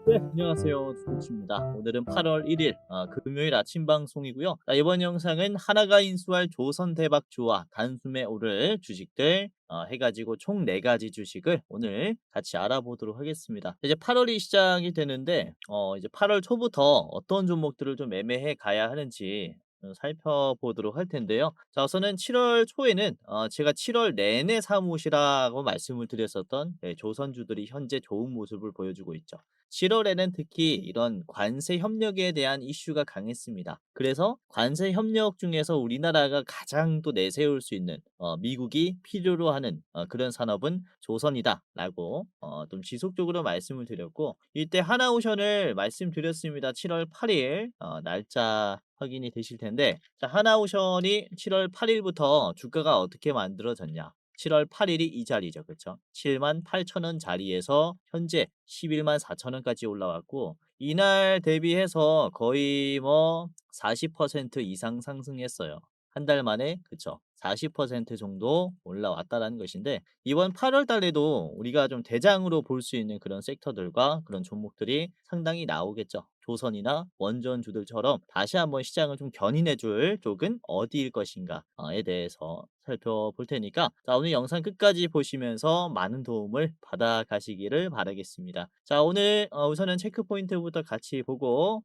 네, 안녕하세요. 주코치입니다. 오늘은 8월 1일 금요일 아침 방송이고요. 자, 이번 영상은 하나가 인수할 조선대박주와 단숨에 오를 주식들 해가지고 총 4가지 주식을 오늘 같이 알아보도록 하겠습니다. 이제 8월이 시작이 되는데 이제 8월 초부터 어떤 종목들을 좀 매매해 가야 하는지 살펴보도록 할 텐데요. 자, 우선은 7월 초에는 제가 7월 내내 사무시라고 말씀을 드렸었던 조선주들이 현재 좋은 모습을 보여주고 있죠. 7월에는 특히 이런 관세 협력에 대한 이슈가 강했습니다. 그래서 관세 협력 중에서 우리나라가 가장 또 내세울 수 있는 미국이 필요로 하는 그런 산업은 조선이다라고 좀 지속적으로 말씀을 드렸고, 이때 하나오션을 말씀드렸습니다. 7월 8일 날짜 확인이 되실 텐데, 자, 하나오션이 7월 8일부터 주가가 어떻게 만들어졌냐? 7월 8일이 이 자리죠. 그렇죠? 78,000원 자리에서 현재 11만 4천원까지 올라왔고, 이날 대비해서 거의 뭐 40% 이상 상승했어요. 한 달 만에. 그쵸? 40% 정도 올라왔다라는 것인데, 이번 8월 달에도 우리가 좀 대장으로 볼 수 있는 그런 섹터들과 그런 종목들이 상당히 나오겠죠. 조선이나 원전주들처럼 다시 한번 시장을 좀 견인해 줄 쪽은 어디일 것인가에 대해서 살펴볼 테니까, 자, 오늘 영상 끝까지 보시면서 많은 도움을 받아 가시기를 바라겠습니다. 자, 오늘 우선은 체크 포인트부터 같이 보고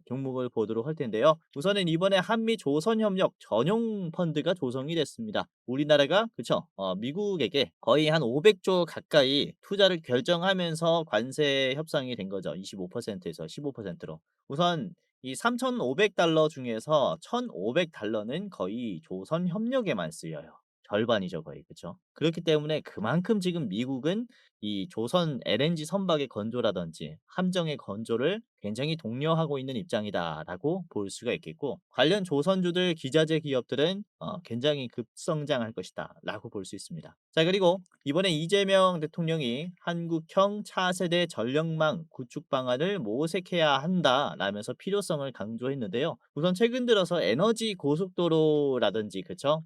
종목을 보도록 할 텐데요. 우선은 이번에 한미 조선협력 전용 펀드가 조성이 됐습니다. 우리나라가 그쵸? 미국에게 거의 한 500조 가까이 투자를 결정하면서 관세 협상이 된 거죠. 25%에서 15%로. 우선 이 3,500달러 중에서 1,500달러는 거의 조선협력에만 쓰여요. 절반이죠, 거의. 그쵸? 그렇기 때문에 그만큼 지금 미국은 이 조선 LNG 선박의 건조라든지 함정의 건조를 굉장히 독려하고 있는 입장이다라고 볼 수가 있겠고, 관련 조선주들 기자재 기업들은 굉장히 급성장할 것이다라고 볼 수 있습니다. 자, 그리고 이번에 이재명 대통령이 한국형 차세대 전력망 구축 방안을 모색해야 한다라면서 필요성을 강조했는데요. 우선 최근 들어서 에너지 고속도로라든지 그쵸?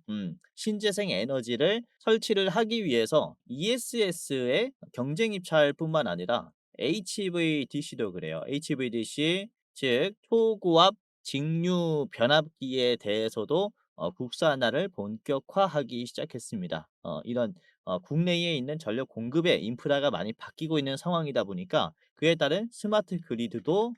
신재생 에너지를 설치를 하기 위해서 ESS의 경쟁 입찰뿐만 아니라 HVDC도 그래요. HVDC 즉 초고압 직류 변압기에 대해서도 국산화를 본격화하기 시작했습니다. 이런 국내에 있는 전력 공급의 인프라가 많이 바뀌고 있는 상황이다 보니까 그에 따른 스마트 그리드도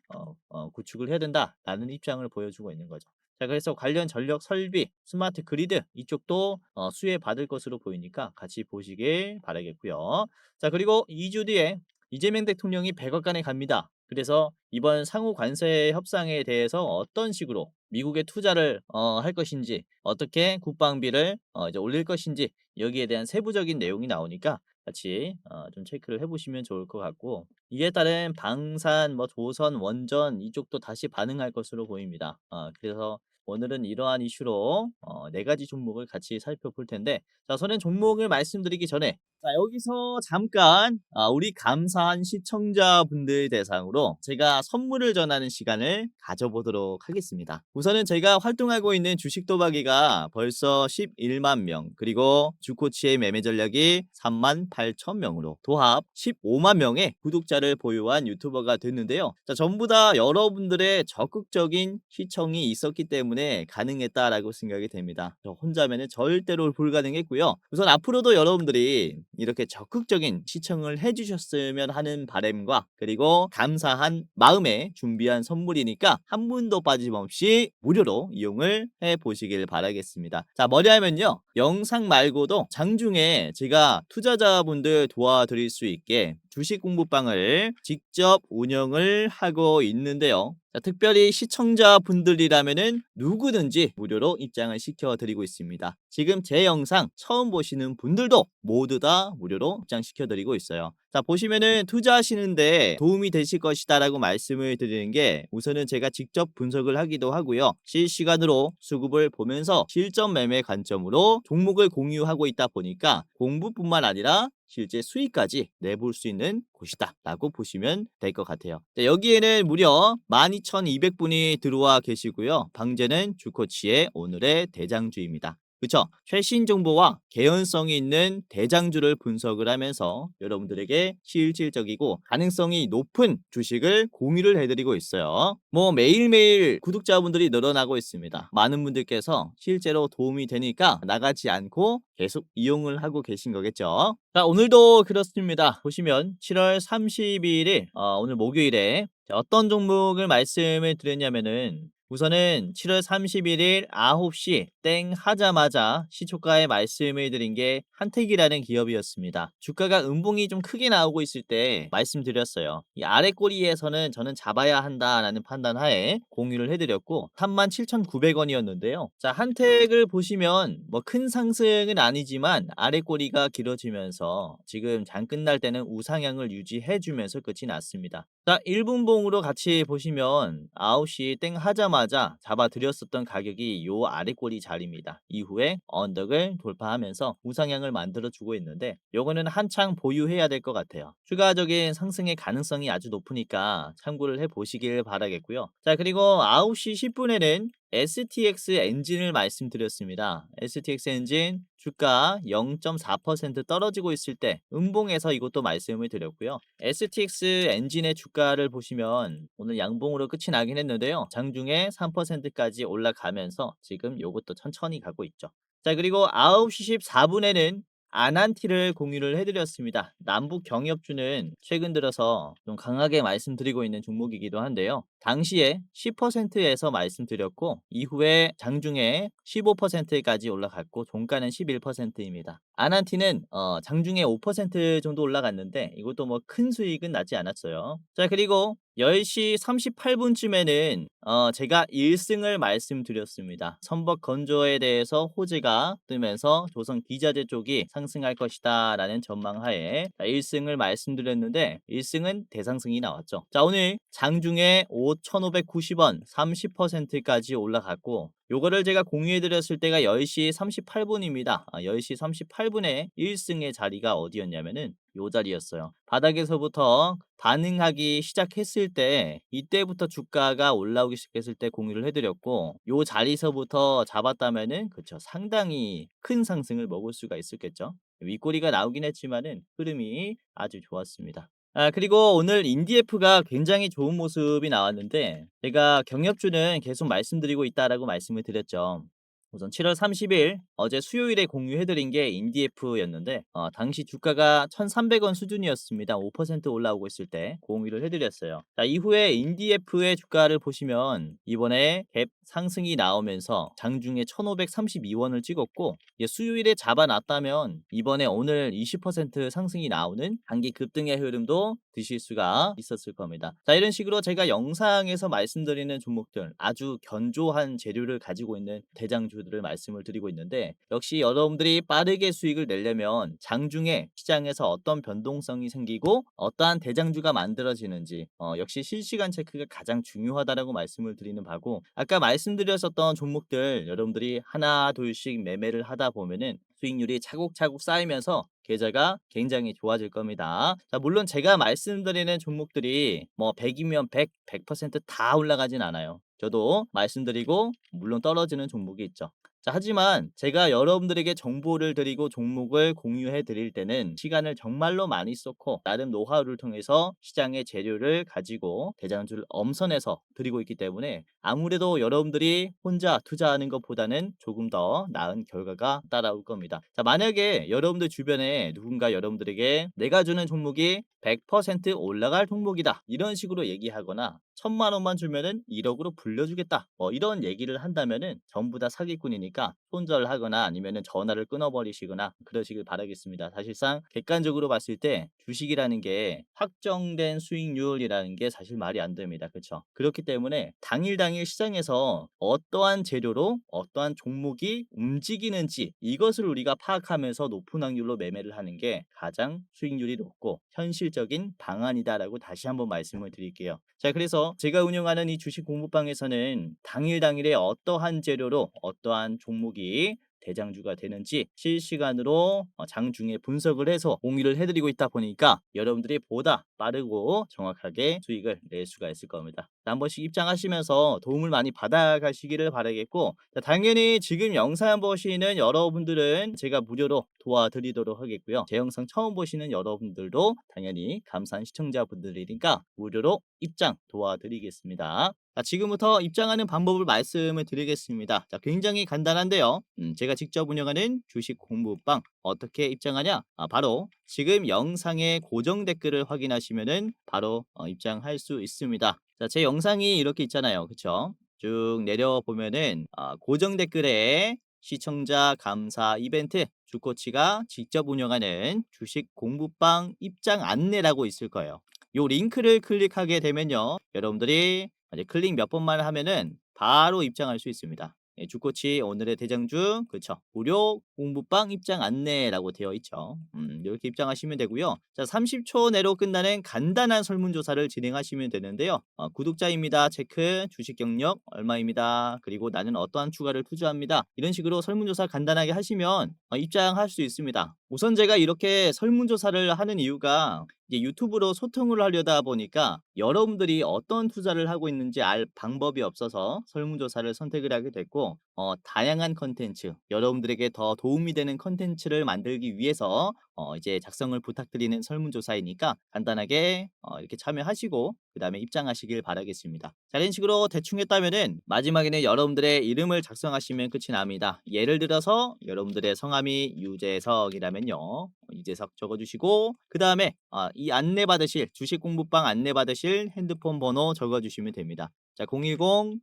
구축을 해야 된다라는 입장을 보여주고 있는 거죠. 자, 그래서 관련 전력 설비, 스마트 그리드 이쪽도 수혜 받을 것으로 보이니까 같이 보시길 바라겠고요. 자, 그리고 2주 뒤에 이재명 대통령이 백악관에 갑니다. 그래서 이번 상호 관세 협상에 대해서 어떤 식으로 미국에 투자를 할 것인지, 어떻게 국방비를 이제 올릴 것인지, 여기에 대한 세부적인 내용이 나오니까 같이 좀 체크를 해보시면 좋을 것 같고, 이에 따른 방산, 뭐 조선, 원전 이쪽도 다시 반응할 것으로 보입니다. 그래서 오늘은 이러한 이슈로 4가지 종목을 같이 살펴볼 텐데, 자, 우선은 종목을 말씀드리기 전에, 자, 여기서 잠깐 우리 감사한 시청자분들 대상으로 제가 선물을 전하는 시간을 가져보도록 하겠습니다. 우선은 제가 활동하고 있는 주식 도박이가 벌써 11만 명, 그리고 주코치의 매매 전략이 3만 8천 명으로 도합 15만 명의 구독자를 보유한 유튜버가 됐는데요. 자, 전부 다 여러분들의 적극적인 시청이 있었기 때문에 가능했다라고 생각이 됩니다. 저 혼자면은 절대로 불가능했고요. 우선 앞으로도 여러분들이 이렇게 적극적인 시청을 해주셨으면 하는 바람과, 그리고 감사한 마음에 준비한 선물이니까 한 분도 빠짐없이 무료로 이용을 해보시길 바라겠습니다. 자, 뭐냐면요, 영상 말고도 장중에 제가 투자자분들 도와드릴 수 있게 주식 공부방을 직접 운영을 하고 있는데요. 자, 특별히 시청자분들이라면은 누구든지 무료로 입장을 시켜드리고 있습니다. 지금 제 영상 처음 보시는 분들도 모두 다 무료로 입장시켜드리고 있어요. 자, 보시면은 투자하시는데 도움이 되실 것이다라고 말씀을 드리는 게, 우선은 제가 직접 분석을 하기도 하고요. 실시간으로 수급을 보면서 실전 매매 관점으로 종목을 공유하고 있다 보니까 공부뿐만 아니라 실제 수익까지 내볼 수 있는 곳이다 라고 보시면 될 것 같아요. 자, 여기에는 무려 12,200분이 들어와 계시고요. 방제는 주코치의 오늘의 대장주입니다. 그쵸. 최신 정보와 개연성이 있는 대장주를 분석을 하면서 여러분들에게 실질적이고 가능성이 높은 주식을 공유를 해드리고 있어요. 뭐 매일매일 구독자분들이 늘어나고 있습니다. 많은 분들께서 실제로 도움이 되니까 나가지 않고 계속 이용을 하고 계신 거겠죠. 자, 오늘도 그렇습니다. 보시면 7월 30일 오늘 목요일에 어떤 종목을 말씀을 드렸냐면은 우선은 7월 31일 9시 땡 하자마자 시초가에 말씀을 드린 게 한택이라는 기업이었습니다. 주가가 음봉이 좀 크게 나오고 있을 때 말씀드렸어요. 이 아래 꼬리에서는 저는 잡아야 한다라는 판단 하에 공유를 해드렸고 37,900원이었는데요. 자, 한택을 보시면 뭐 큰 상승은 아니지만 아래 꼬리가 길어지면서 지금 장 끝날 때는 우상향을 유지해주면서 끝이 났습니다. 자, 1분봉으로 같이 보시면 9시 땡 하자마자 잡아드렸었던 가격이 요 아래 꼬리 자리입니다. 이후에 언덕을 돌파하면서 우상향을 만들어주고 있는데 요거는 한창 보유해야 될 것 같아요. 추가적인 상승의 가능성이 아주 높으니까 참고를 해보시길 바라겠고요. 자, 그리고 9시 10분에는 STX 엔진을 말씀드렸습니다. STX 엔진 주가 0.4% 떨어지고 있을 때 음봉에서 이것도 말씀을 드렸고요. STX 엔진의 주가를 보시면 오늘 양봉으로 끝이 나긴 했는데요. 장중에 3%까지 올라가면서 지금 요것도 천천히 가고 있죠. 자, 그리고 9시 14분에는 아난티를 공유를 해드렸습니다. 남북 경협주는 최근 들어서 좀 강하게 말씀드리고 있는 종목이기도 한데요. 당시에 10%에서 말씀드렸고 이후에 장중에 15%까지 올라갔고 종가는 11%입니다. 아난티는 장중에 5% 정도 올라갔는데 이것도 뭐 큰 수익은 나지 않았어요. 자, 그리고 10시 38분쯤에는 제가 1승을 말씀드렸습니다. 선박 건조에 대해서 호재가 뜨면서 조선 기자재 쪽이 상승할 것이다 라는 전망하에 1승을 말씀드렸는데 1승은 대상승이 나왔죠. 자, 오늘 장중에 5,590원 30%까지 올라갔고 요거를 제가 공유해 드렸을 때가 10시 38분입니다. 10시 38분에 1승의 자리가 어디였냐면은 요 자리였어요. 바닥에서부터 반응하기 시작했을 때 이때부터 주가가 올라오기 시작했을 때 공유를 해드렸고 요 자리서부터 잡았다면은 그쵸 상당히 큰 상승을 먹을 수가 있었겠죠. 윗꼬리가 나오긴 했지만은 흐름이 아주 좋았습니다. 그리고 오늘 인디에프가 굉장히 좋은 모습이 나왔는데 제가 경협주는 계속 말씀드리고 있다라고 말씀을 드렸죠. 우선 7월 30일 어제 수요일에 공유해드린 게 인디에프였는데 당시 주가가 1,300원 수준이었습니다. 5% 올라오고 있을 때 공유를 해드렸어요. 자, 이후에 인디에프의 주가를 보시면 이번에 갭 상승이 나오면서 장중에 1,532원을 찍었고 수요일에 잡아놨다면 이번에 오늘 20% 상승이 나오는 단기 급등의 흐름도 드실 수가 있었을 겁니다. 자, 이런 식으로 제가 영상에서 말씀드리는 종목들 아주 견조한 재료를 가지고 있는 대장주들을 말씀을 드리고 있는데 역시 여러분들이 빠르게 수익을 내려면 장중에 시장에서 어떤 변동성이 생기고 어떠한 대장주가 만들어지는지 역시 실시간 체크가 가장 중요하다라고 말씀을 드리는 바고 아까 말씀드렸었던 종목들 여러분들이 하나 둘씩 매매를 하다 보면은 수익률이 차곡차곡 쌓이면서 계좌가 굉장히 좋아질 겁니다. 자, 물론 제가 말씀드리는 종목들이 뭐 100이면 100, 100%다 올라가진 않아요. 저도 말씀드리고 물론 떨어지는 종목이 있죠. 자, 하지만 제가 여러분들에게 정보를 드리고 종목을 공유해 드릴 때는 시간을 정말로 많이 썼고 나름 노하우를 통해서 시장의 재료를 가지고 대장주를 엄선해서 드리고 있기 때문에 아무래도 여러분들이 혼자 투자하는 것보다는 조금 더 나은 결과가 따라올 겁니다. 자, 만약에 여러분들 주변에 누군가 여러분들에게 내가 주는 종목이 100% 올라갈 종목이다 이런 식으로 얘기하거나 1,000만 원만 주면은 1억으로 불려주겠다 뭐 이런 얘기를 한다면은 전부 다 사기꾼이니까 손절하거나 아니면은 전화를 끊어버리시거나 그러시길 바라겠습니다. 사실상 객관적으로 봤을 때 주식이라는 게 확정된 수익률이라는 게 사실 말이 안 됩니다. 그렇죠? 그렇기 때문에 당일 시장에서 어떠한 재료로 어떠한 종목이 움직이는지 이것을 우리가 파악하면서 높은 확률로 매매를 하는 게 가장 수익률이 높고 현실적인 방안이다라고 다시 한번 말씀을 드릴게요. 자, 그래서 제가 운영하는 이 주식 공부방에서는 당일에 어떠한 재료로 어떠한 종목이 대장주가 되는지 실시간으로 장중에 분석을 해서 공유를 해드리고 있다 보니까 여러분들이 보다 빠르고 정확하게 수익을 낼 수가 있을 겁니다. 한 번씩 입장하시면서 도움을 많이 받아가시기를 바라겠고, 자, 당연히 지금 영상 보시는 여러분들은 제가 무료로 도와드리도록 하겠고요. 제 영상 처음 보시는 여러분들도 당연히 감사한 시청자분들이니까 무료로 입장 도와드리겠습니다. 자, 지금부터 입장하는 방법을 말씀을 드리겠습니다. 자, 굉장히 간단한데요. 제가 직접 운영하는 주식 공부방 어떻게 입장하냐? 바로 지금 영상의 고정 댓글을 확인하시면은 바로 입장할 수 있습니다. 자, 제 영상이 이렇게 있잖아요. 그쵸? 쭉 내려보면은 고정 댓글에 시청자 감사 이벤트 주코치가 직접 운영하는 주식 공부방 입장 안내라고 있을 거예요. 요 링크를 클릭하게 되면요, 여러분들이 이제 클릭 몇 번만 하면은 바로 입장할 수 있습니다. 예, 주코치 오늘의 대장주 그쵸, 무료 공부방 입장 안내라고 되어 있죠. 이렇게 입장하시면 되고요. 자, 30초 내로 끝나는 간단한 설문조사를 진행하시면 되는데요. 구독자입니다 체크, 주식 경력 얼마입니다, 그리고 나는 어떠한 추가를 투자합니다, 이런 식으로 설문조사 간단하게 하시면 입장할 수 있습니다. 우선 제가 이렇게 설문조사를 하는 이유가 이제 유튜브로 소통을 하려다 보니까 여러분들이 어떤 투자를 하고 있는지 알 방법이 없어서 설문조사를 선택을 하게 됐고, 다양한 컨텐츠, 여러분들에게 더 도움이 되는 컨텐츠를 만들기 위해서 이제 작성을 부탁드리는 설문조사이니까 간단하게 이렇게 참여하시고 그 다음에 입장하시길 바라겠습니다. 자, 이런 식으로 대충 했다면은 마지막에는 여러분들의 이름을 작성하시면 끝이 납니다. 예를 들어서 여러분들의 성함이 유재석이라면요, 유재석 적어주시고 그 다음에 이 안내받으실 주식 공부방 안내받으실 핸드폰 번호 적어주시면 됩니다. 자, 010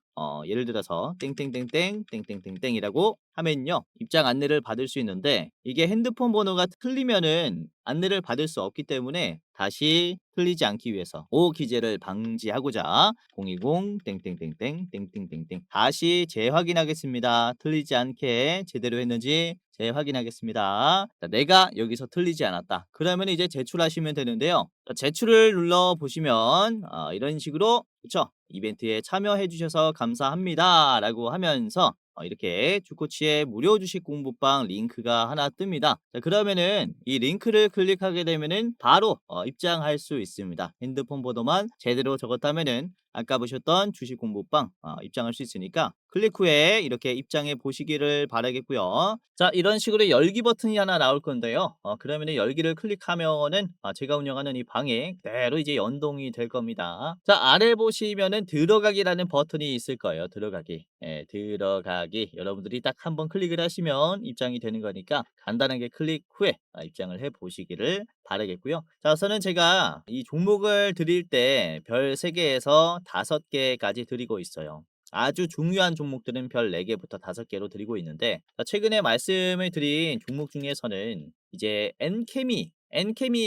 예를 들어서 땡땡땡땡 땡땡땡땡이라고 하면요, 입장 안내를 받을 수 있는데 이게 핸드폰 번호가 틀리면은 안내를 받을 수 없기 때문에 다시 틀리지 않기 위해서 오기재를 방지하고자 010 땡땡땡땡 땡땡땡땡 다시 재확인하겠습니다. 틀리지 않게 제대로 했는지 재확인하겠습니다. 자, 내가 여기서 틀리지 않았다, 그러면 이제 제출하시면 되는데요. 자, 제출을 눌러 보시면 이런 식으로 그쵸, 이벤트에 참여해 주셔서 감사합니다 라고 하면서 이렇게 주코치의 무료 주식 공부방 링크가 하나 뜹니다. 자, 그러면은 이 링크를 클릭하게 되면은 바로 입장할 수 있습니다. 핸드폰 번호만 제대로 적었다면은 아까 보셨던 주식 공부방 입장할 수 있으니까 클릭 후에 이렇게 입장해 보시기를 바라겠고요. 자, 이런 식으로 열기 버튼이 하나 나올 건데요. 그러면은 열기를 클릭하면은 제가 운영하는 이 방에 그대로 이제 연동이 될 겁니다. 자, 아래 보시면은 들어가기라는 버튼이 있을 거예요. 들어가기. 예, 들어가기. 여러분들이 딱 한번 클릭을 하시면 입장이 되는 거니까 간단하게 클릭 후에 입장을 해 보시기를 바라겠고요. 자, 우선은 제가 이 종목을 드릴 때 별 3개에서 5개까지 드리고 있어요. 아주 중요한 종목들은 별 4개부터 5개로 드리고 있는데, 최근에 말씀을 드린 종목 중에서는 이제 엔캠이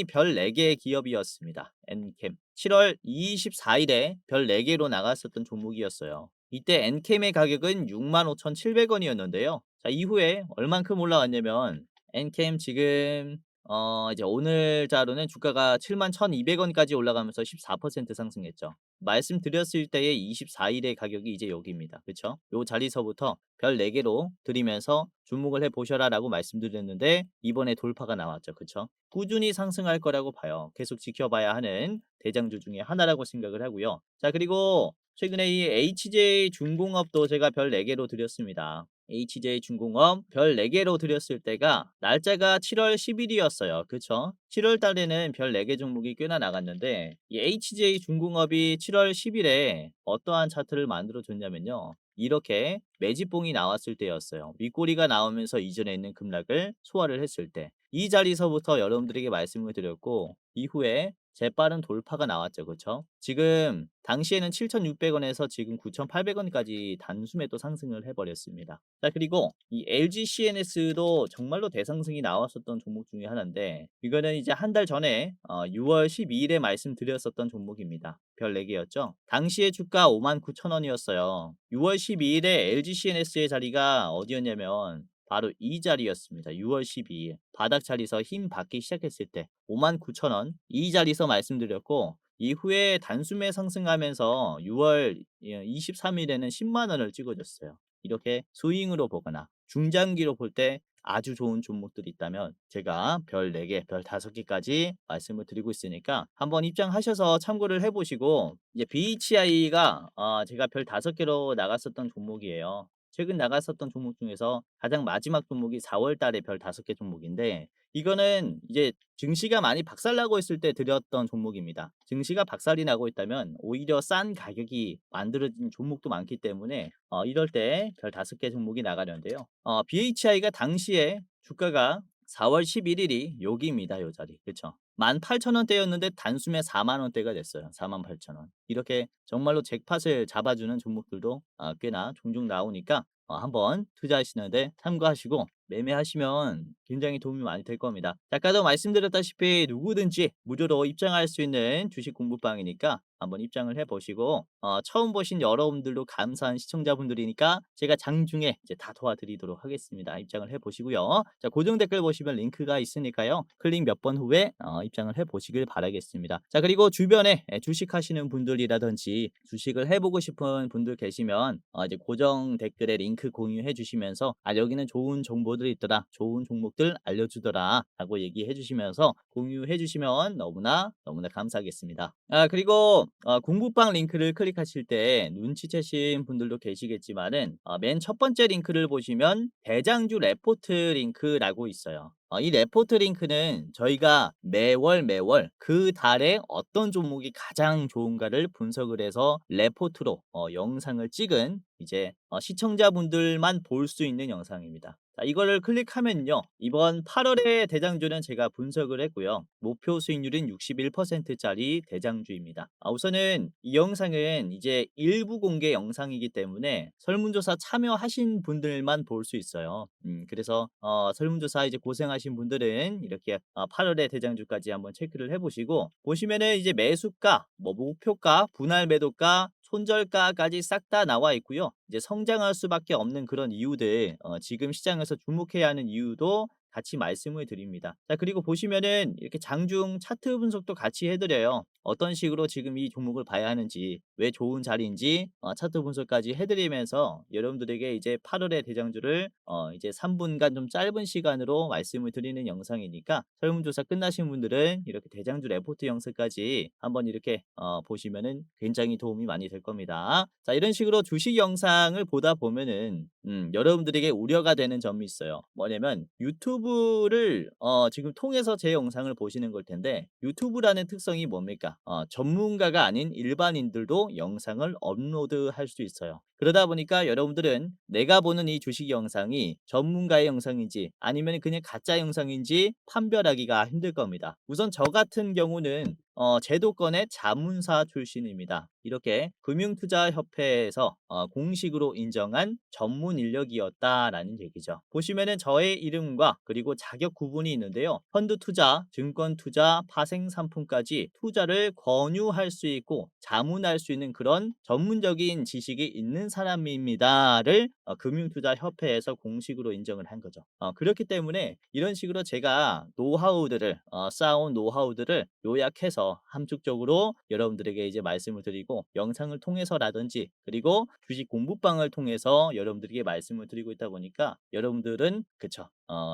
별 4개의 기업이었습니다. 엔캠 7월 24일에 별 4개로 나갔었던 종목이었어요. 이때 엔캠의 가격은 65,700원이었는데요. 자, 이후에 얼만큼 올라왔냐면 엔캠 지금 이제 오늘자로는 주가가 71,200원까지 올라가면서 14% 상승했죠. 말씀드렸을 때의 24일의 가격이 이제 여기입니다. 그쵸? 요 자리서부터 별 4개로 드리면서 주목을 해 보셔라라고 말씀드렸는데 이번에 돌파가 나왔죠. 그쵸? 꾸준히 상승할 거라고 봐요. 계속 지켜봐야 하는 대장주 중에 하나라고 생각을 하고요. 자, 그리고 최근에 이 HJ 중공업도 제가 별 4개로 드렸습니다. HJ 중공업 별 4개로 드렸을 때가 날짜가 7월 10일이었어요. 그쵸? 7월 달에는 별 4개 종목이 꽤나 나갔는데 이 HJ 중공업이 7월 10일에 어떠한 차트를 만들어 줬냐면요, 이렇게 매집봉이 나왔을 때였어요. 윗꼬리가 나오면서 이전에 있는 급락을 소화를 했을 때 이 자리서부터 여러분들에게 말씀을 드렸고 이후에 재빠른 돌파가 나왔죠. 그쵸? 지금 당시에는 7,600원에서 지금 9,800원까지 단숨에 또 상승을 해버렸습니다. 자, 그리고 이 LG CNS도 정말로 대상승이 나왔었던 종목 중에 하나인데 이거는 이제 한 달 전에 6월 12일에 말씀드렸었던 종목입니다. 별 4개였죠. 당시에 주가 59,000원이었어요. 6월 12일에 LG CNS의 자리가 어디였냐면 바로 이 자리였습니다. 6월 12일 바닥 자리에서 힘 받기 시작했을 때 59,000원 이 자리에서 말씀드렸고 이후에 단숨에 상승하면서 6월 23일에는 10만 원을 찍어줬어요. 이렇게 스윙으로 보거나 중장기로 볼 때 아주 좋은 종목들이 있다면 제가 별 4 개, 별 5 개까지 말씀을 드리고 있으니까 한번 입장하셔서 참고를 해 보시고 이제 BHI가 제가 별 5 개로 나갔었던 종목이에요. 최근 나갔었던 종목 중에서 가장 마지막 종목이 4월 달에 별 5개 종목인데 이거는 이제 증시가 많이 박살나고 있을 때 들였던 종목입니다. 증시가 박살이 나고 있다면 오히려 싼 가격이 만들어진 종목도 많기 때문에 이럴 때 별 5개 종목이 나가는데요. BHI가 당시에 주가가 4월 11 일이 여기입니다. 요 자리. 그쵸? 18,000원대였는데 단숨에 40,000원대가 됐어요. 48,000원. 이렇게 정말로 잭팟을 잡아주는 종목들도 꽤나 종종 나오니까 한번 투자하시는데 참고하시고 매매하시면 굉장히 도움이 많이 될 겁니다. 아까도 말씀드렸다시피 누구든지 무료로 입장할 수 있는 주식 공부방이니까 한번 입장을 해 보시고 처음 보신 여러분들도 감사한 시청자분들이니까 제가 장중에 이제 다 도와드리도록 하겠습니다. 입장을 해 보시고요. 자, 고정 댓글 보시면 링크가 있으니까요. 클릭 몇 번 후에 입장을 해 보시길 바라겠습니다. 자, 그리고 주변에 주식하시는 분들이라든지 주식을 해 보고 싶은 분들 계시면 이제 고정 댓글에 링크 공유해 주시면서 여기는 좋은 정보들이 있더라. 좋은 종목들 알려주더라. 라고 얘기해 주시면서 공유해 주시면 너무나 너무나 감사하겠습니다. 그리고 공부방 링크를 클릭하실 때 눈치채신 분들도 계시겠지만은 맨 첫 번째 링크를 보시면 대장주 레포트 링크라고 있어요. 이 레포트 링크는 저희가 매월 그 달에 어떤 종목이 가장 좋은가를 분석을 해서 레포트로 영상을 찍은 이제 시청자분들만 볼 수 있는 영상입니다. 자, 이거를 클릭하면요. 이번 8월의 대장주는 제가 분석을 했고요. 목표 수익률은 61%짜리 대장주입니다. 우선은 이 영상은 이제 일부 공개 영상이기 때문에 설문조사 참여하신 분들만 볼 수 있어요. 그래서 설문조사 이제 고생하신 분들은 이렇게 8월의 대장주까지 한번 체크를 해보시고 보시면은 이제 매수가, 뭐 목표가, 분할 매도가, 손절가까지 싹 다 나와 있고요. 이제 성장할 수밖에 없는 그런 이유들, 지금 시장에서 주목해야 하는 이유도 같이 말씀을 드립니다. 자, 그리고 보시면은 이렇게 장중 차트 분석도 같이 해드려요. 어떤 식으로 지금 이 종목을 봐야 하는지, 왜 좋은 자리인지 차트 분석까지 해드리면서 여러분들에게 이제 8월의 대장주를 이제 3분간 좀 짧은 시간으로 말씀을 드리는 영상이니까 설문조사 끝나신 분들은 이렇게 대장주 레포트 영상까지 한번 이렇게 보시면은 굉장히 도움이 많이 될 겁니다. 자, 이런 식으로 주식 영상을 보다 보면은 여러분들에게 우려가 되는 점이 있어요. 뭐냐면 유튜브를 지금 통해서 제 영상을 보시는 걸 텐데 유튜브라는 특성이 뭡니까? 전문가가 아닌 일반인들도 영상을 업로드할 수 있어요. 그러다 보니까 여러분들은 내가 보는 이 주식 영상이 전문가의 영상인지 아니면 그냥 가짜 영상인지 판별하기가 힘들 겁니다. 우선 저 같은 경우는 제도권의 자문사 출신입니다. 이렇게 금융투자협회에서 공식으로 인정한 전문 인력이었다라는 얘기죠. 보시면은 저의 이름과 그리고 자격 구분이 있는데요. 펀드 투자, 증권 투자, 파생 상품까지 투자를 권유할 수 있고 자문할 수 있는 그런 전문적인 지식이 있는 사람입니다를 금융투자협회에서 공식으로 인정을 한 거죠. 그렇기 때문에 이런 식으로 제가 노하우들을 쌓아온 노하우들을 요약해서 함축적으로 여러분들에게 이제 말씀을 드리고 영상을 통해서라든지 그리고 주식 공부방을 통해서 여러분들에게 말씀을 드리고 있다 보니까 여러분들은 그쵸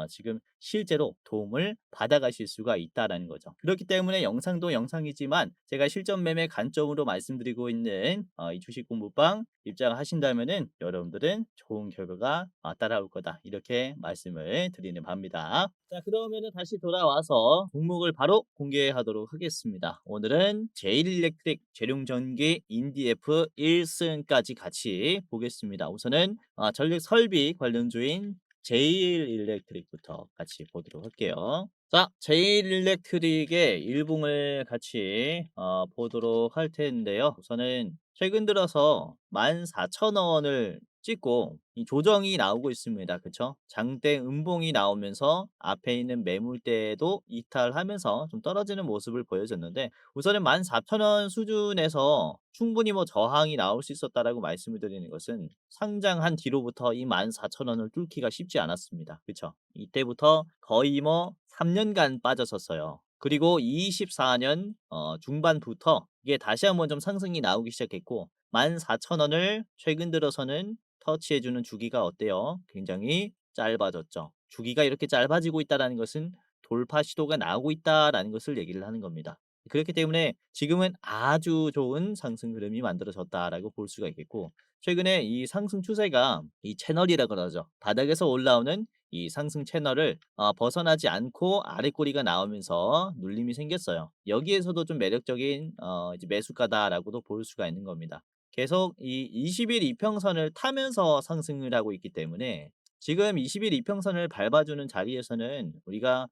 지금 실제로 도움을 받아가실 수가 있다라는 거죠. 그렇기 때문에 영상도 영상이지만 제가 실전 매매 관점으로 말씀드리고 있는 이 주식 공부방 입장하신다면은 여러분들은 좋은 결과가 따라올 거다 이렇게 말씀을 드리는 바입니다. 자, 그러면은 다시 돌아와서 종목을 바로 공개하도록 하겠습니다. 오늘은 제일일렉트릭, 재룡전기, 인디F 1승까지 같이 보겠습니다. 우선은 전력 설비 관련주인 제일일렉트릭부터 같이 보도록 할게요. 자, 제일일렉트릭의 일봉을 같이 보도록 할 텐데요. 우선은 최근 들어서 14,000원을 찍고 이 조정이 나오고 있습니다. 그쵸? 장대 음봉이 나오면서 앞에 있는 매물대도 이탈하면서 좀 떨어지는 모습을 보여줬는데 우선은 14,000원 수준에서 충분히 뭐 저항이 나올 수 있었다라고 말씀을 드리는 것은 상장한 뒤로부터 이 14,000원을 뚫기가 쉽지 않았습니다. 그쵸? 이때부터 거의 뭐 3년간 빠졌었어요. 그리고 24년 중반부터 이게 다시 한번 좀 상승이 나오기 시작했고 14,000원을 최근 들어서는 터치해주는 주기가 어때요? 굉장히 짧아졌죠. 주기가 이렇게 짧아지고 있다라는 것은 돌파 시도가 나오고 있다라는 것을 얘기를 하는 겁니다. 그렇기 때문에 지금은 아주 좋은 상승 흐름이 만들어졌다라고 볼 수가 있겠고, 최근에 이 상승 추세가 이 채널이라 그러죠. 바닥에서 올라오는 이 상승 채널을 벗어나지 않고 아래 꼬리가 나오면서 눌림이 생겼어요. 여기에서도 좀 매력적인 이제 매수가다라고도 볼 수가 있는 겁니다. 계속 이 20일 이평선을 타면서 상승을 하고 있기 때문에 지금 20일 이평선을 밟아주는 자리에서는 우리가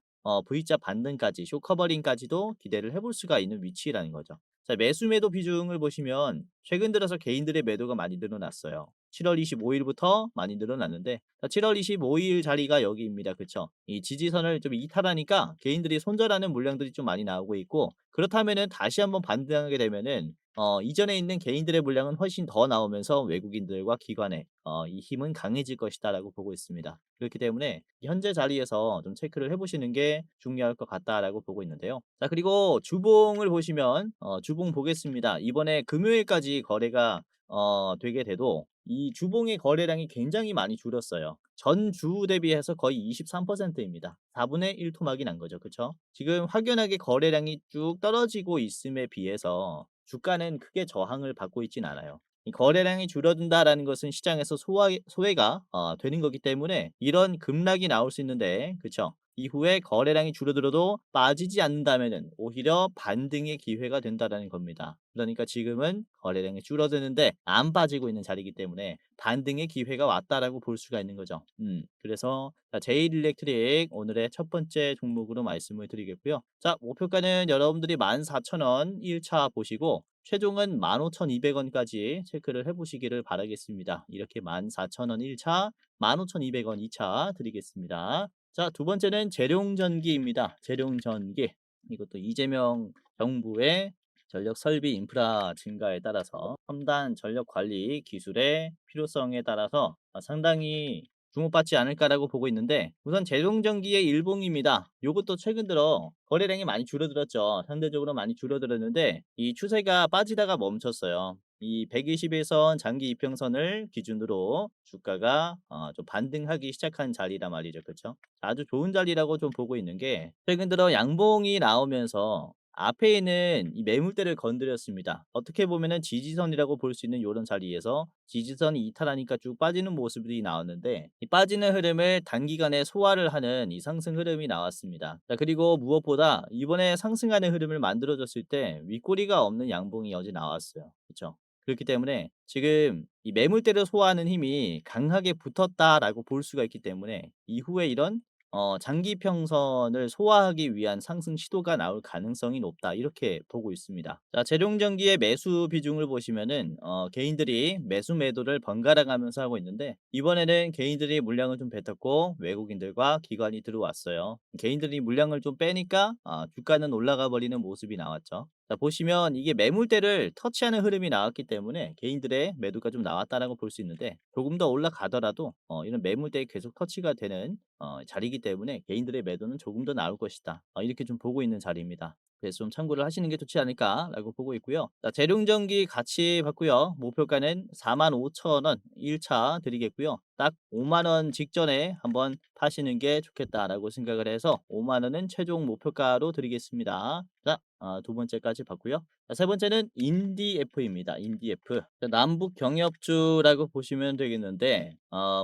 V자 반등까지 쇼 커버링까지도 기대를 해볼 수가 있는 위치라는 거죠. 자, 매수 매도 비중을 보시면 최근 들어서 개인들의 매도가 많이 늘어났어요. 7월 25일부터 많이 늘어났는데, 7월 25일 자리가 여기입니다. 그쵸? 이 지지선을 좀 이탈하니까 개인들이 손절하는 물량들이 좀 많이 나오고 있고, 그렇다면은 다시 한번 반등하게 되면은 이전에 있는 개인들의 물량은 훨씬 더 나오면서 외국인들과 기관의 이 힘은 강해질 것이다라고 보고 있습니다. 그렇기 때문에 현재 자리에서 좀 체크를 해보시는 게 중요할 것 같다라고 보고 있는데요. 자, 그리고 주봉을 보시면 주봉 보겠습니다. 이번에 금요일까지 거래가 되게 돼도 이 주봉의 거래량이 굉장히 많이 줄었어요. 전주 대비해서 거의 23%입니다. 4분의 1 토막이 난 거죠. 그쵸? 지금 확연하게 거래량이 쭉 떨어지고 있음에 비해서 주가는 크게 저항을 받고 있진 않아요. 이 거래량이 줄어든다라는 것은 시장에서 소외가 되는 거기 때문에 이런 급락이 나올 수 있는데, 그쵸? 이후에 거래량이 줄어들어도 빠지지 않는다면은 오히려 반등의 기회가 된다라는 겁니다. 그러니까 지금은 거래량이 줄어드는데 안 빠지고 있는 자리이기 때문에 반등의 기회가 왔다라고 볼 수가 있는 거죠. 그래서 자, 제일일렉트릭 오늘의 첫 번째 종목으로 말씀을 드리겠고요. 자, 목표가는 여러분들이 14,000원 1차 보시고 최종은 15,200원까지 체크를 해보시기를 바라겠습니다. 이렇게 14,000원 1차, 15,200원 2차 드리겠습니다. 자, 두 번째는 재룡전기입니다. 재룡전기. 이것도 이재명 정부의 전력 설비 인프라 증가에 따라서 첨단 전력 관리 기술의 필요성에 따라서 상당히 주목받지 않을까라고 보고 있는데, 우선 재룡전기의 일봉입니다. 요것도 최근 들어 거래량이 많이 줄어들었죠. 상대적으로 많이 줄어들었는데 이 추세가 빠지다가 멈췄어요. 이 120일선 장기 이평선을 기준으로 주가가 좀 반등하기 시작한 자리란 말이죠. 그렇죠? 아주 좋은 자리라고 좀 보고 있는 게, 최근 들어 양봉이 나오면서 앞에 있는 이 매물대를 건드렸습니다. 어떻게 보면은 지지선이라고 볼 수 있는 요런 자리에서 지지선이 이탈하니까 쭉 빠지는 모습이 나왔는데, 이 빠지는 흐름을 단기간에 소화를 하는 이 상승 흐름이 나왔습니다. 자, 그리고 무엇보다 이번에 상승하는 흐름을 만들어 줬을 때 윗꼬리가 없는 양봉이 어제 나왔어요. 그렇죠? 그렇기 때문에 지금 이 매물대를 소화하는 힘이 강하게 붙었다라고 볼 수가 있기 때문에 이후에 이런 장기 평선을 소화하기 위한 상승 시도가 나올 가능성이 높다, 이렇게 보고 있습니다. 자, 재룡전기의 매수 비중을 보시면은 개인들이 매수 매도를 번갈아 가면서 하고 있는데, 이번에는 개인들이 물량을 좀 뱉었고 외국인들과 기관이 들어왔어요. 개인들이 물량을 좀 빼니까 주가는 올라가 버리는 모습이 나왔죠. 자, 보시면 이게 매물대를 터치하는 흐름이 나왔기 때문에 개인들의 매도가 좀 나왔다라고 볼 수 있는데, 조금 더 올라가더라도 이런 매물대에 계속 터치가 되는 자리이기 때문에 개인들의 매도는 조금 더 나올 것이다, 이렇게 좀 보고 있는 자리입니다. 그래서 좀 참고를 하시는 게 좋지 않을까라고 보고 있고요. 자, 재룡전기 같이 봤고요. 목표가는 45,000원 1차 드리겠고요. 딱 5만 원 직전에 한번 파시는 게 좋겠다라고 생각을 해서 5만 원은 최종 목표가로 드리겠습니다. 자, 두 번째까지 봤고요. 자, 세 번째는 인디F입니다. 인디F. 남북 경협주라고 보시면 되겠는데,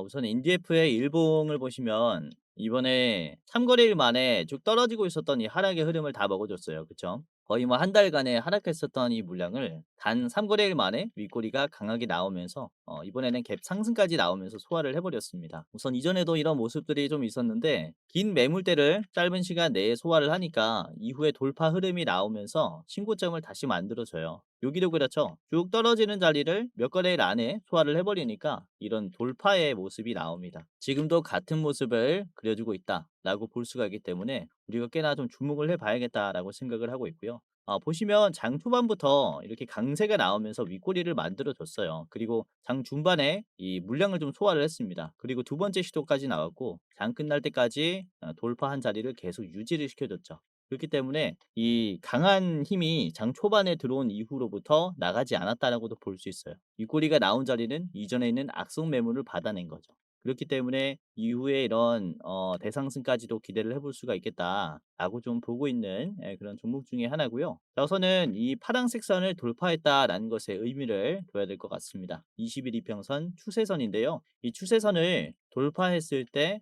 우선 인디F의 일봉을 보시면 이번에 3거래일 만에 쭉 떨어지고 있었던 이 하락의 흐름을 다 먹어줬어요. 그쵸? 거의 뭐 한 달간의 하락했었던 이 물량을 단 3거래일 만에 윗꼬리가 강하게 나오면서 이번에는 갭 상승까지 나오면서 소화를 해버렸습니다. 우선 이전에도 이런 모습들이 좀 있었는데 긴 매물대를 짧은 시간 내에 소화를 하니까 이후에 돌파 흐름이 나오면서 신고점을 다시 만들어줘요. 여기도 그렇죠. 쭉 떨어지는 자리를 몇 거래일 안에 소화를 해버리니까 이런 돌파의 모습이 나옵니다. 지금도 같은 모습을 그려주고 있다라고 볼 수가 있기 때문에 우리가 꽤나 좀 주목을 해봐야겠다라고 생각을 하고 있고요. 보시면 장 초반부터 이렇게 강세가 나오면서 윗꼬리를 만들어 줬어요. 그리고 장 중반에 이 물량을 좀 소화를 했습니다. 그리고 두 번째 시도까지 나왔고 장 끝날 때까지 돌파한 자리를 계속 유지를 시켜줬죠. 그렇기 때문에 이 강한 힘이 장 초반에 들어온 이후로부터 나가지 않았다라고도 볼 수 있어요. 윗꼬리가 나온 자리는 이전에 있는 악성 매물을 받아낸 거죠. 그렇기 때문에 이후에 이런 대상승까지도 기대를 해볼 수가 있겠다라고 좀 보고 있는 그런 종목 중에 하나고요. 자 우선은 이 파란색 선을 돌파했다라는 것에 의미를 둬야 될 것 같습니다. 20일 이평선 추세선인데요. 이 추세선을 돌파했을 때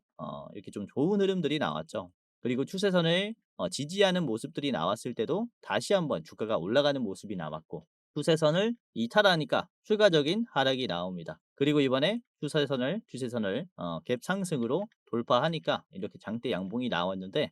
이렇게 좀 좋은 흐름들이 나왔죠. 그리고 추세선을 지지하는 모습들이 나왔을 때도 다시 한번 주가가 올라가는 모습이 나왔고 추세선을 이탈하니까 추가적인 하락이 나옵니다. 그리고 이번에 추세선을 갭 상승으로 돌파하니까 이렇게 장대 양봉이 나왔는데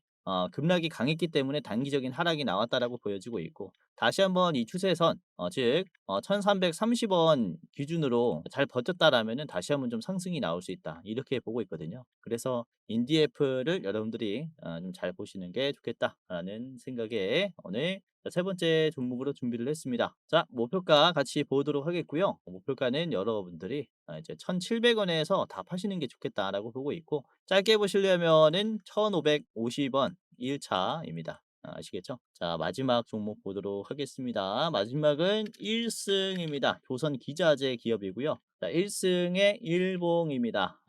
급락이 강했기 때문에 단기적인 하락이 나왔다라고 보여지고 있고 다시 한번 이 추세선 즉 1330원 기준으로 잘 버텼다라면은 다시 한번 좀 상승이 나올 수 있다. 이렇게 보고 있거든요. 그래서 인디에프를 여러분들이 좀 잘 보시는 게 좋겠다라는 생각에 오늘 세 번째 종목으로 준비를 했습니다. 자, 목표가 같이 보도록 하겠고요. 목표가는 여러분들이 이제 1,700원에서 다 파시는 게 좋겠다라고 보고 있고 짧게 보시려면은 1,550원 1차입니다. 아시겠죠? 자, 마지막 종목 보도록 하겠습니다. 마지막은 1승입니다. 조선 기자재 기업이고요. 자, 1승의 일봉입니다.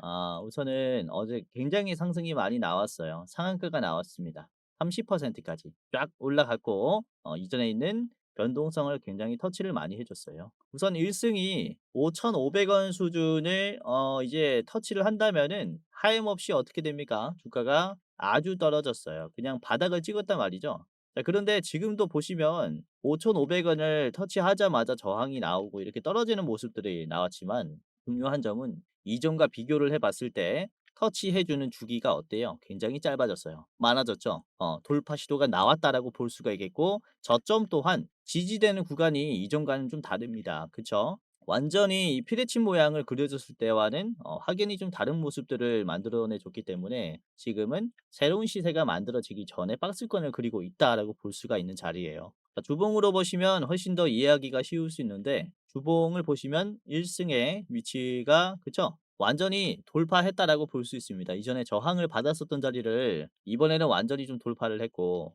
우선은 어제 굉장히 상승이 많이 나왔어요. 상한가가 나왔습니다. 30%까지 쫙 올라갔고 이전에 있는 변동성을 굉장히 터치를 많이 해줬어요. 우선 1승이 5,500원 수준을 이제 터치를 한다면은 하염없이 어떻게 됩니까? 주가가 아주 떨어졌어요. 그냥 바닥을 찍었단 말이죠. 자, 그런데 지금도 보시면 5,500원을 터치하자마자 저항이 나오고 이렇게 떨어지는 모습들이 나왔지만 중요한 점은 이전과 비교를 해봤을 때 터치해주는 주기가 어때요? 굉장히 짧아졌어요. 많아졌죠? 돌파 시도가 나왔다라고 볼 수가 있겠고 저점 또한 지지되는 구간이 이전과는 좀 다릅니다. 그쵸? 완전히 이 피레침 모양을 그려줬을 때와는 확연히 좀 다른 모습들을 만들어내 줬기 때문에 지금은 새로운 시세가 만들어지기 전에 박스권을 그리고 있다라고 볼 수가 있는 자리예요. 자, 주봉으로 보시면 훨씬 더 이해하기가 쉬울 수 있는데 주봉을 보시면 1승의 위치가 그쵸? 완전히 돌파했다라고 볼 수 있습니다. 이전에 저항을 받았었던 자리를 이번에는 완전히 좀 돌파를 했고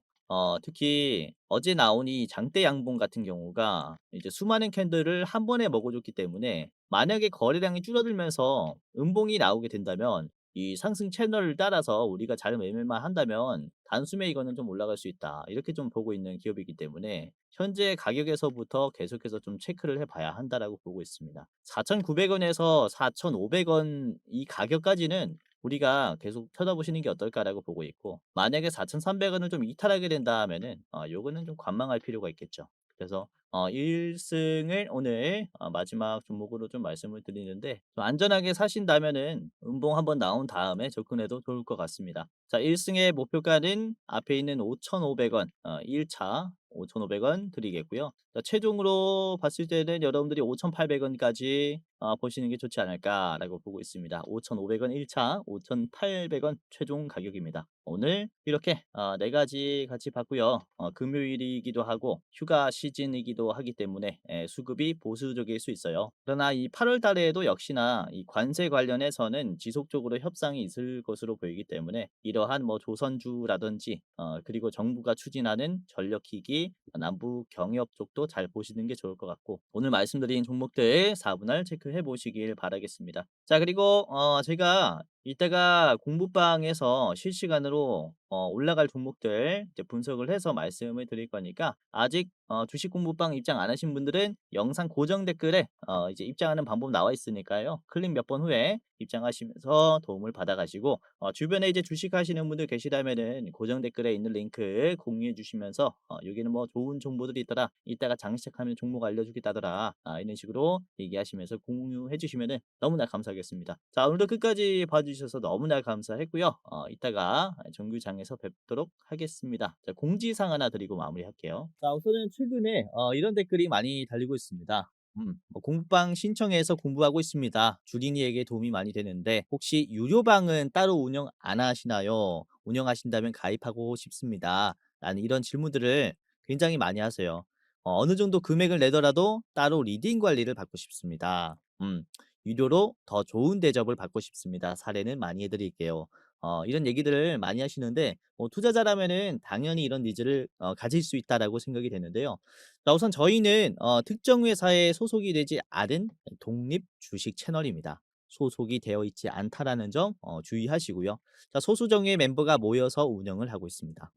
특히 어제 나온 이 장대 양봉 같은 경우가 이제 수많은 캔들을 한 번에 먹어줬기 때문에 만약에 거래량이 줄어들면서 음봉이 나오게 된다면 이 상승 채널을 따라서 우리가 잘 매매만 한다면 단숨에 이거는 좀 올라갈 수 있다. 이렇게 좀 보고 있는 기업이기 때문에 현재 가격에서부터 계속해서 좀 체크를 해봐야 한다라고 보고 있습니다. 4,900원에서 4,500원 이 가격까지는 우리가 계속 쳐다보시는 게 어떨까라고 보고 있고 만약에 4,300원을 좀 이탈하게 된다 하면은 요거는 좀 관망할 필요가 있겠죠. 그래서 1승을 오늘 마지막 종목으로 좀 말씀을 드리는데 좀 안전하게 사신다면은 음봉 한번 나온 다음에 접근해도 좋을 것 같습니다. 자, 1승의 목표가는 앞에 있는 5,500원 1차 5,500원 드리겠고요. 자, 최종으로 봤을 때는 여러분들이 5,800원까지 보시는 게 좋지 않을까라고 보고 있습니다. 5,500원 1차, 5,800원 최종 가격입니다. 오늘 이렇게 네 가지 같이 봤고요. 금요일이기도 하고 휴가 시즌이기도 하기 때문에 수급이 보수적일 수 있어요. 그러나 이 8월 달에도 역시나 이 관세 관련해서는 지속적으로 협상이 있을 것으로 보이기 때문에 이러한 뭐 조선주라든지 그리고 정부가 추진하는 전력기기 남부 경협 쪽도 잘 보시는 게 좋을 것 같고 오늘 말씀드린 종목들 4분할 체크해 보시길 바라겠습니다. 자, 그리고 제가 이따가 공부방에서 실시간으로 올라갈 종목들 이제 분석을 해서 말씀을 드릴 거니까 아직 주식 공부방 입장 안 하신 분들은 영상 고정 댓글에 이제 입장하는 방법 나와 있으니까요. 클릭 몇 번 후에 입장하시면서 도움을 받아 가시고 주변에 이제 주식 하시는 분들 계시다면은 고정 댓글에 있는 링크 공유해 주시면서 여기는 뭐 좋은 정보들이 있더라. 이따가 장시작하면 종목 알려주겠다더라. 이런 식으로 얘기하시면서 공유해 주시면은 너무나 감사하겠습니다. 자, 오늘도 끝까지 봐주셔서 너무나 감사했고요. 이따가 정규장에서 뵙도록 하겠습니다. 자, 공지사항 하나 드리고 마무리할게요. 자, 우선은 최근에 이런 댓글이 많이 달리고 있습니다. 뭐 공부방 신청해서 공부하고 있습니다. 주린이에게 도움이 많이 되는데 혹시 유료방은 따로 운영 안 하시나요? 운영하신다면 가입하고 싶습니다. 라는 이런 질문들을 굉장히 많이 하세요. 어느 정도 금액을 내더라도 따로 리딩 관리를 받고 싶습니다. 유료로 더 좋은 대접을 받고 싶습니다. 사례는 많이 해드릴게요. 이런 얘기들을 많이 하시는데 투자자라면은 당연히 이런 니즈를 가질 수 있다라고 생각이 되는데요. 자, 우선 저희는 특정 회사에 소속이 되지 않은 독립 주식 채널입니다. 소속이 되어 있지 않다라는 점 주의하시고요. 자, 소수 정예의 멤버가 모여서 운영을 하고 있습니다.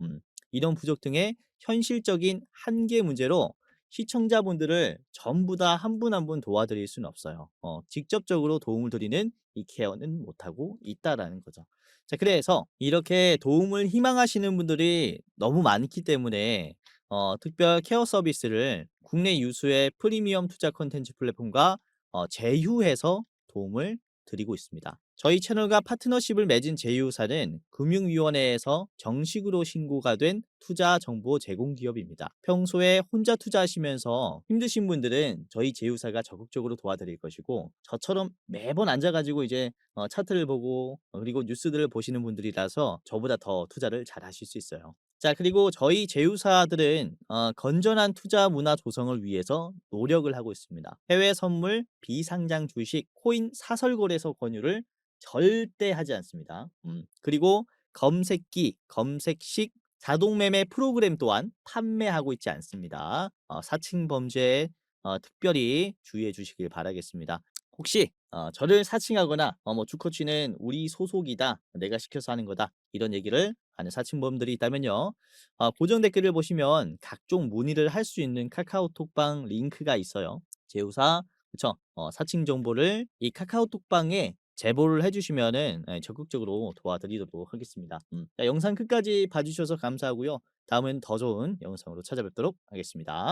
이런 부족 등의 현실적인 한계 문제로 시청자분들을 전부 다 한 분 한 분 도와드릴 수는 없어요. 직접적으로 도움을 드리는 이 케어는 못하고 있다라는 거죠. 자, 그래서 이렇게 도움을 희망하시는 분들이 너무 많기 때문에 특별 케어 서비스를 국내 유수의 프리미엄 투자 콘텐츠 플랫폼과 제휴해서 도움을 드리고 있습니다. 저희 채널과 파트너십을 맺은 제휴사는 금융위원회에서 정식으로 신고가 된 투자 정보 제공 기업입니다. 평소에 혼자 투자하시면서 힘드신 분들은 저희 제휴사가 적극적으로 도와드릴 것이고, 저처럼 매번 앉아가지고 이제 차트를 보고 그리고 뉴스들을 보시는 분들이라서 저보다 더 투자를 잘 하실 수 있어요. 자, 그리고 저희 제휴사들은 건전한 투자 문화 조성을 위해서 노력을 하고 있습니다. 해외 선물, 비상장 주식, 코인 사설거래소 권유를 절대 하지 않습니다. 그리고 검색기, 검색식 자동 매매 프로그램 또한 판매하고 있지 않습니다. 사칭 범죄에 특별히 주의해 주시길 바라겠습니다. 혹시 저를 사칭하거나 뭐 주코치는 우리 소속이다, 내가 시켜서 하는 거다, 이런 얘기를 하는 사칭범들이 있다면요. 고정 댓글을 보시면 각종 문의를 할 수 있는 카카오톡방 링크가 있어요. 제휴사, 그쵸? 사칭 정보를 이 카카오톡방에 제보를 해주시면은 적극적으로 도와드리도록 하겠습니다. 자, 영상 끝까지 봐주셔서 감사하고요. 다음엔 더 좋은 영상으로 찾아뵙도록 하겠습니다.